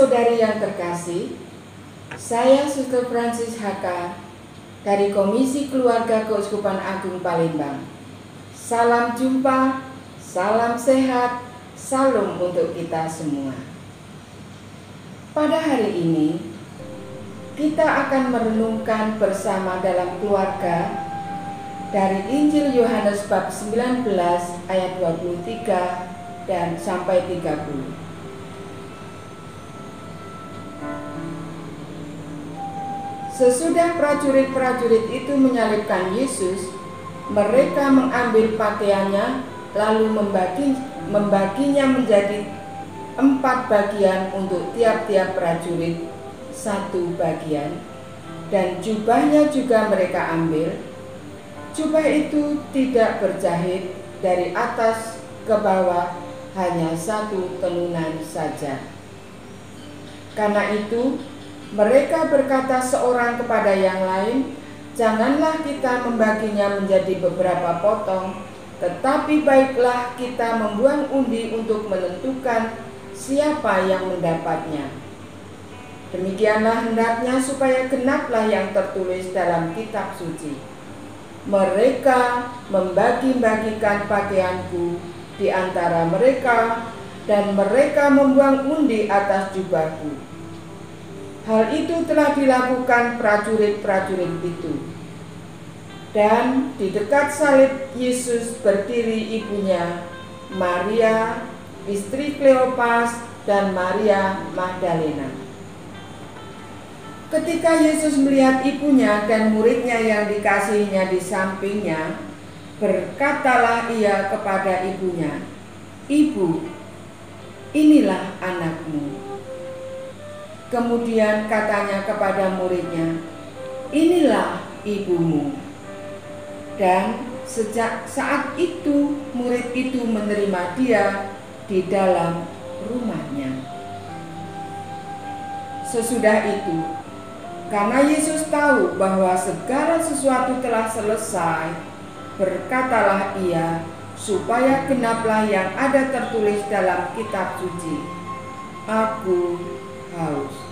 Saudara-saudari yang terkasih, saya Suster Francis HK dari Komisi Keluarga Keuskupan Agung Palembang. Salam jumpa, salam sehat, salam untuk kita semua. Pada hari ini, kita akan merenungkan bersama dalam keluarga dari Injil Yohanes bab 19 ayat 23 dan sampai 30. Sesudah prajurit-prajurit itu menyalibkan Yesus, mereka mengambil pakaiannya lalu membaginya menjadi 4 bagian untuk tiap-tiap prajurit 1 bagian, dan jubahnya juga mereka ambil. Jubah itu tidak berjahit, dari atas ke bawah hanya 1 tenunan saja. Karena itu mereka berkata seorang kepada yang lain, "Janganlah kita membaginya menjadi beberapa potong, tetapi baiklah kita membuang undi untuk menentukan siapa yang mendapatnya. Demikianlah hendaknya supaya genaplah yang tertulis dalam kitab suci. Mereka membagi-bagikan pakaianku di antara mereka, dan mereka membuang undi atas jubahku." Hal itu telah dilakukan prajurit-prajurit itu. Dan di dekat salib Yesus berdiri ibunya, Maria, istri Kleopas, dan Maria Magdalena. Ketika Yesus melihat ibunya dan muridnya yang dikasihinya di sampingnya, berkatalah ia kepada ibunya, "Ibu, inilah anakmu." Kemudian katanya kepada muridnya, "Inilah ibumu." Dan sejak saat itu murid itu menerima dia di dalam rumahnya. Sesudah itu, karena Yesus tahu bahwa segala sesuatu telah selesai, berkatalah ia, supaya genaplah yang ada tertulis dalam kitab suci, "Aku haus."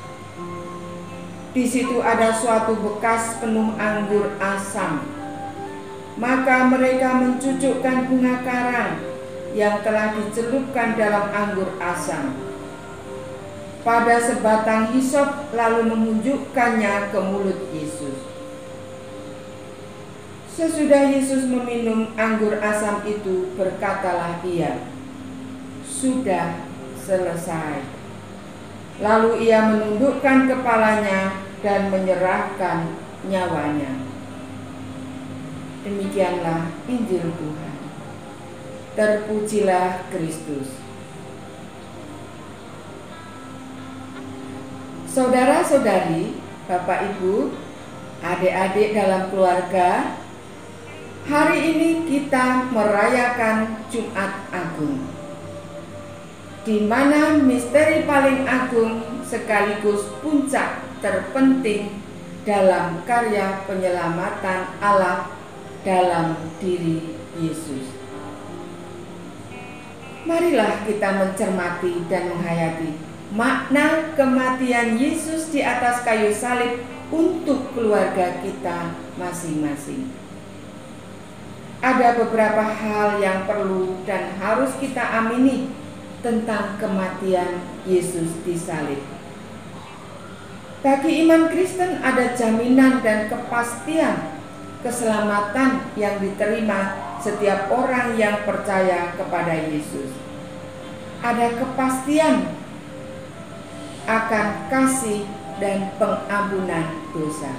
Di situ ada suatu bekas penuh anggur asam. Maka mereka mencucukkan bunga karang yang telah dicelupkan dalam anggur asam pada sebatang hisop, lalu menunjukkannya ke mulut Yesus. Sesudah Yesus meminum anggur asam itu, berkatalah ia, "Sudah selesai." Lalu ia menundukkan kepalanya dan menyerahkan nyawanya. Demikianlah Injil Tuhan. Terpujilah Kristus. Saudara-saudari, Bapak Ibu, adik-adik dalam keluarga, hari ini kita merayakan Jumat Agung, di mana misteri paling agung sekaligus puncak terpenting dalam karya penyelamatan Allah dalam diri Yesus. Marilah kita mencermati dan menghayati makna kematian Yesus di atas kayu salib untuk keluarga kita masing-masing. Ada beberapa hal yang perlu dan harus kita amini tentang kematian Yesus di salib. Bagi iman Kristen ada jaminan dan kepastian keselamatan yang diterima setiap orang yang percaya kepada Yesus. Ada kepastian akan kasih dan pengampunan dosa.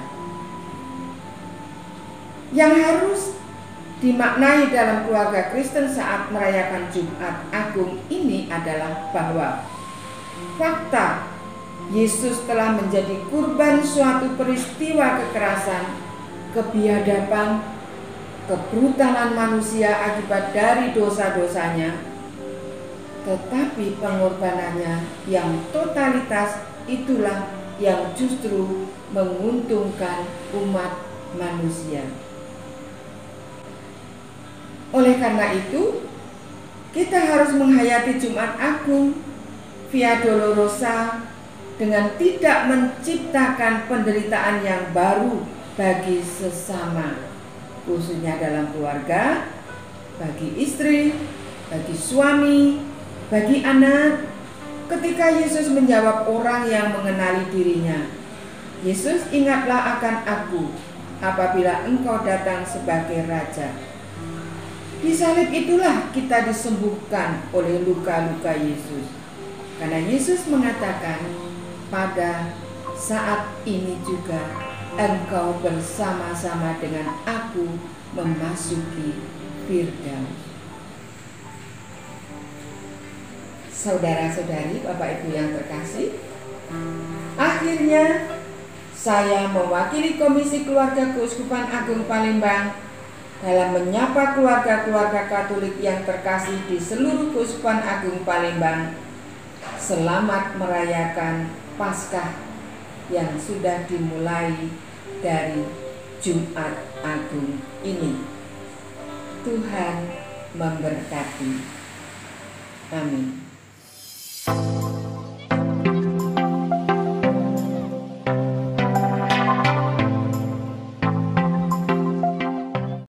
Yang harus dimaknai dalam keluarga Kristen saat merayakan Jumat Agung ini adalah bahwa fakta Yesus telah menjadi kurban suatu peristiwa kekerasan, kebiadaban, kebrutalan manusia akibat dari dosa-dosanya, tetapi pengorbanannya yang totalitas itulah yang justru menguntungkan umat manusia. Oleh karena itu, kita harus menghayati Jumat Agung, Via Dolorosa, dengan tidak menciptakan penderitaan yang baru bagi sesama, khususnya dalam keluarga, bagi istri, bagi suami, bagi anak. Ketika Yesus menjawab orang yang mengenali dirinya, "Yesus, ingatlah akan aku apabila engkau datang sebagai Raja." Di salib itulah kita disembuhkan oleh luka-luka Yesus. Karena Yesus mengatakan, "Pada saat ini juga engkau bersama-sama dengan aku memasuki Firdaus." Saudara-saudari, Bapak Ibu yang terkasih, akhirnya saya mewakili Komisi Keluarga Keuskupan Agung Palembang dalam menyapa keluarga-keluarga Katolik yang terkasih di seluruh Keuskupan Agung Palembang. Selamat merayakan Paskah yang sudah dimulai dari Jumat Agung ini. Tuhan memberkati. Amin.